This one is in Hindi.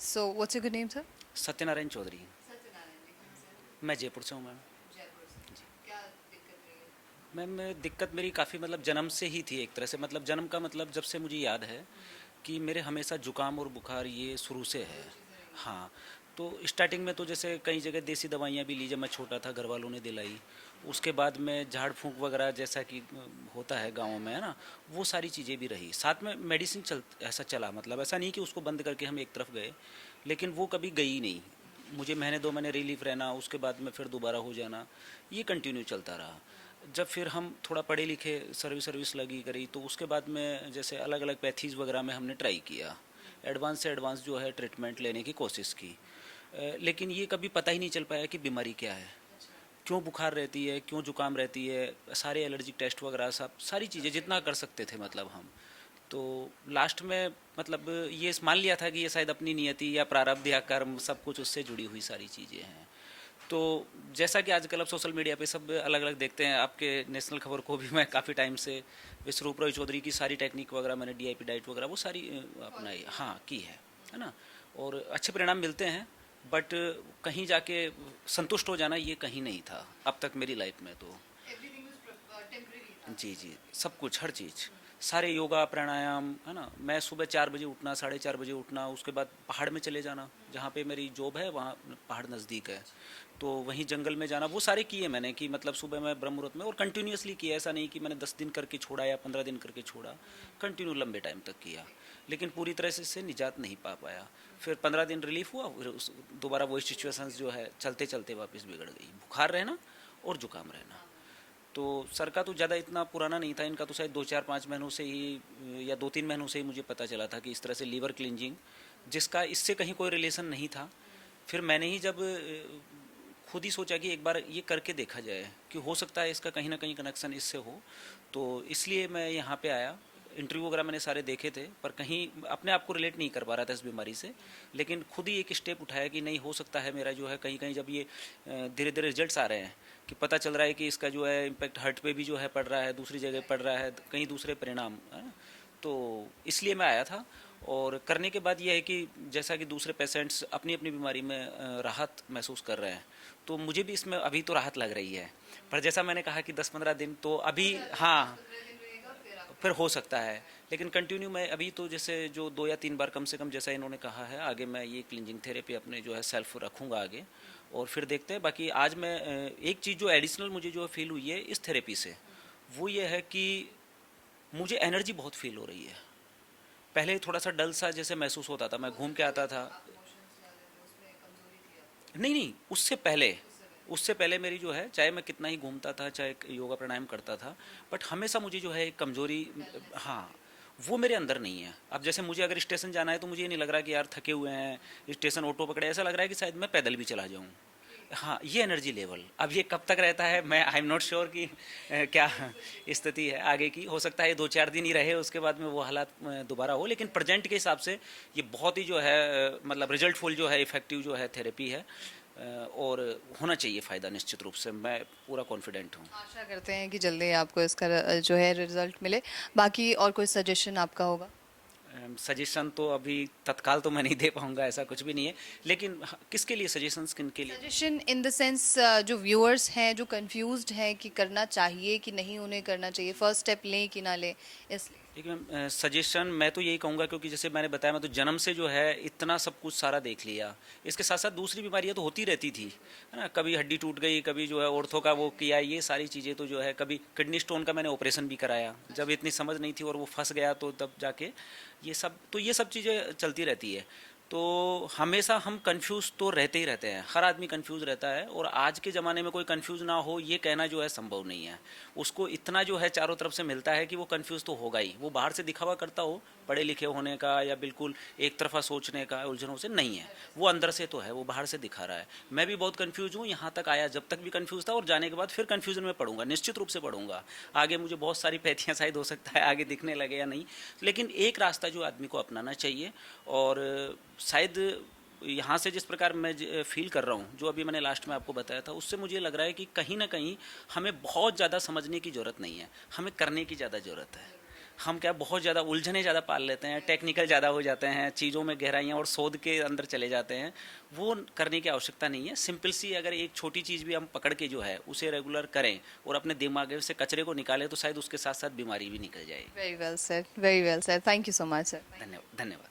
So, what's your good name, sir? Satyanarayan Chaudhary. Satyanarayan जी, कहाँ से हैं? मैं जयपुर से हूँ मैम। जयपुर से। जी क्या दिक्कत रही है? मैम, दिक्कत मेरी काफ़ी मतलब जन्म से ही थी, एक तरह से मतलब जन्म का मतलब जब से मुझे याद है कि मेरे हमेशा जुकाम और बुखार ये शुरू से है। दो चीज़ें रही हैं। हाँ, तो स्टार्टिंग में तो जैसे कई जगह देसी दवाइयाँ भी ली जब मैं छोटा था, घर वालों ने दिलाई। उसके बाद में झाड़ फूंक वगैरह जैसा कि होता है गाँव में, है ना, वो सारी चीज़ें भी रही। साथ में मेडिसिन ऐसा चला, मतलब ऐसा नहीं कि उसको बंद करके हम एक तरफ गए, लेकिन वो कभी गई नहीं। मुझे महीने 2 महीने रिलीफ रहना, उसके बाद में फिर दोबारा हो जाना, ये कंटिन्यू चलता रहा। जब फिर हम थोड़ा पढ़े लिखे, सर्विस सर्विस लगी करी, तो उसके बाद में जैसे अलग अलग पैथीज़ वगैरह में हमने ट्राई किया, एडवांस से एडवांस जो है ट्रीटमेंट लेने की कोशिश की। लेकिन ये कभी पता ही नहीं चल पाया कि बीमारी क्या है, क्यों बुखार रहती है, क्यों जुकाम रहती है। सारे एलर्जिक टेस्ट वगैरह सब सारी चीज़ें जितना कर सकते थे मतलब हम, तो लास्ट में मतलब ये मान लिया था कि ये शायद अपनी नियति या प्रारब्ध या कर्म, सब कुछ उससे जुड़ी हुई सारी चीज़ें हैं। तो जैसा कि आजकल अब सोशल मीडिया पे सब अलग अलग देखते हैं, आपके नेशनल खबर को भी मैं काफ़ी टाइम से विश्वरूप रॉय चौधरी की सारी टेक्निक वगैरह, मैंने डीआईपी डाइट वगैरह वो सारी अपनाई, हाँ की है ना, और अच्छे परिणाम मिलते हैं। बट कहीं जाके संतुष्ट हो जाना ये कहीं नहीं था अब तक मेरी लाइफ में तो। Everything was temporary था। जी जी, सब कुछ, हर चीज़, सारे योगा प्राणायाम, है ना। मैं सुबह 4 बजे उठना, 4:30 बजे उठना, उसके बाद पहाड़ में चले जाना, जहाँ पे मेरी जॉब है वहाँ पहाड़ नज़दीक है, तो वहीं जंगल में जाना, वो सारे किए मैंने कि मतलब सुबह में ब्रह्म मुहूर्त में, और कंटिन्यूसली किया। ऐसा नहीं कि मैंने 10 दिन करके छोड़ा या 15 दिन करके छोड़ा, कंटिन्यू लंबे टाइम तक किया, लेकिन पूरी तरह से इससे निजात नहीं पा पाया। फिर 15 दिन रिलीफ हुआ, फिर उस दोबारा वही सिचुएशंस जो है चलते चलते वापस बिगड़ गई, बुखार रहना और जुकाम रहना। तो सर का तो ज़्यादा इतना पुराना नहीं था, इनका तो शायद 2 4 5 महीनों से ही या 2 3 महीनों से ही मुझे पता चला था कि इस तरह से लीवर क्लिनजिंग, जिसका इससे कहीं कोई रिलेशन नहीं था। फिर मैंने ही जब खुद ही सोचा कि एक बार ये करके देखा जाए कि हो सकता है इसका कहीं ना कहीं कनेक्शन इससे हो, तो इसलिए मैं यहाँ पे आया। इंटरव्यू वगैरह मैंने सारे देखे थे, पर कहीं अपने आप को रिलेट नहीं कर पा रहा था इस बीमारी से, लेकिन खुद ही एक स्टेप उठाया कि नहीं, हो सकता है मेरा जो है कहीं कहीं, जब ये धीरे धीरे रिजल्ट्स आ रहे हैं कि पता चल रहा है कि इसका जो है इम्पैक्ट हार्ट पे भी जो है पड़ रहा है, दूसरी जगह पड़ रहा है, कहीं दूसरे परिणाम, है ना। तो इसलिए मैं आया था। और करने के बाद यह है कि जैसा कि दूसरे पेशेंट्स अपनी अपनी बीमारी में राहत महसूस कर रहे हैं, तो मुझे भी इसमें अभी तो राहत लग रही है। पर जैसा मैंने कहा कि 10 15 दिन तो अभी, हाँ, 15 दिन रहेगा फिर आप। फिर हो सकता है, लेकिन कंटिन्यू मैं अभी तो जैसे जो 2 या 3 बार कम से कम, जैसा इन्होंने कहा है, आगे मैं ये क्लिनजिंग थेरेपी अपने जो है सेल्फ रखूँगा आगे, और फिर देखते हैं। बाकी आज मैं एक चीज़ जो एडिशनल मुझे जो फील हुई है इस थेरेपी से, वो ये है कि मुझे एनर्जी बहुत फील हो रही है। पहले थोड़ा सा डल सा जैसे महसूस होता था, मैं हो घूम के सकता है आता जो था। आप इमोशंस ज़्यादा थे उसमें कमजोरी थी आपको। नहीं नहीं, उससे पहले, उससे पहले। उससे पहले मेरी जो है, चाहे मैं कितना ही घूमता था, चाहे योगा प्राणायाम करता था, बट हमेशा मुझे जो है एक कमजोरी, डलनेस हाँ, रहती थी। वो मेरे अंदर नहीं है। अब जैसे मुझे अगर स्टेशन जाना है तो मुझे ये नहीं लग रहा कि यार थके हुए हैं, स्टेशन ऑटो पकड़े, ऐसा लग रहा है कि शायद मैं पैदल भी चला जाऊँ। ओके। हाँ, ये एनर्जी लेवल अब ये कब तक रहता है, मैं आई एम नॉट श्योर कि क्या स्थिति है आगे की। हो सकता है ये 2 4 दिन ही रहे, उसके बाद में वो हालात दोबारा हो, लेकिन प्रेजेंट के हिसाब से ये बहुत ही जो है मतलब रिजल्टफुल जो है, इफेक्टिव जो है थेरेपी है। और होना चाहिए फ़ायदा निश्चित रूप से, मैं पूरा कॉन्फिडेंट हूँ। आशा करते हैं कि जल्दी आपको इसका जो है रिजल्ट मिले। बाकी और कोई सजेशन आपका होगा? सजेशन तो अभी तत्काल तो मैं नहीं दे पाऊँगा, ऐसा कुछ भी नहीं है, लेकिन किसके लिए सजेशंस, किन के लिए? सजेशन इन द सेंस, जो व्यूअर्स हैं जो कंफ्यूज्ड हैं कि करना चाहिए कि नहीं उन्हें करना चाहिए, फर्स्ट स्टेप लें कि ना लें, इसलिए। देखिए मैम, सजेशन मैं तो यही कहूँगा, क्योंकि जैसे मैंने बताया, मैं तो जन्म से जो है इतना सब कुछ सारा देख लिया। इसके साथ साथ दूसरी बीमारियाँ तो होती रहती थी, है ना, कभी हड्डी टूट गई, कभी जो है ऑर्थो का वो किया, ये सारी चीज़ें तो जो है, कभी किडनी स्टोन का मैंने ऑपरेशन भी कराया, जब इतनी समझ नहीं थी और वो फंस गया, तो तब जाके ये सब, तो ये सब चीज़ें चलती रहती है। तो हमेशा हम कंफ्यूज तो रहते ही रहते हैं, हर आदमी कंफ्यूज रहता है, और आज के ज़माने में कोई कंफ्यूज ना हो ये कहना जो है संभव नहीं है। उसको इतना जो है चारों तरफ से मिलता है कि वो कंफ्यूज तो होगा ही, वो बाहर से दिखावा करता हो पढ़े लिखे होने का या बिल्कुल एक तरफा सोचने का, उलझनों से नहीं है, वो अंदर से तो है, वो बाहर से दिखा रहा है। मैं भी बहुत कंफ्यूज हूँ, यहाँ तक आया जब तक भी कंफ्यूज था, और जाने के बाद फिर कंफ्यूजन में पढ़ूंगा, निश्चित रूप से पढ़ूंगा। आगे मुझे बहुत सारी पैथियाँ शायद हो सकता है आगे दिखने लगे या नहीं, लेकिन एक रास्ता जो आदमी को अपनाना चाहिए। और शायद यहाँ से जिस प्रकार मैं फील कर रहा हूँ, जो अभी मैंने लास्ट में आपको बताया था, उससे मुझे लग रहा है कि कहीं ना कहीं हमें बहुत ज़्यादा समझने की ज़रूरत नहीं है, हमें करने की ज़्यादा ज़रूरत है। हम क्या बहुत ज़्यादा उलझने ज़्यादा पाल लेते हैं, टेक्निकल ज़्यादा हो जाते हैं, चीज़ों में गहराइयाँ और शोध के अंदर चले जाते हैं। वो करने की आवश्यकता नहीं है। सिंपल सी अगर एक छोटी चीज़ भी हम पकड़ के जो है उसे रेगुलर करें और अपने दिमाग से कचरे को निकालें तो शायद उसके साथ साथ बीमारी भी निकल जाए। Very well sir, very well sir, thank you so much sir. धन्यवाद, धन्यवाद।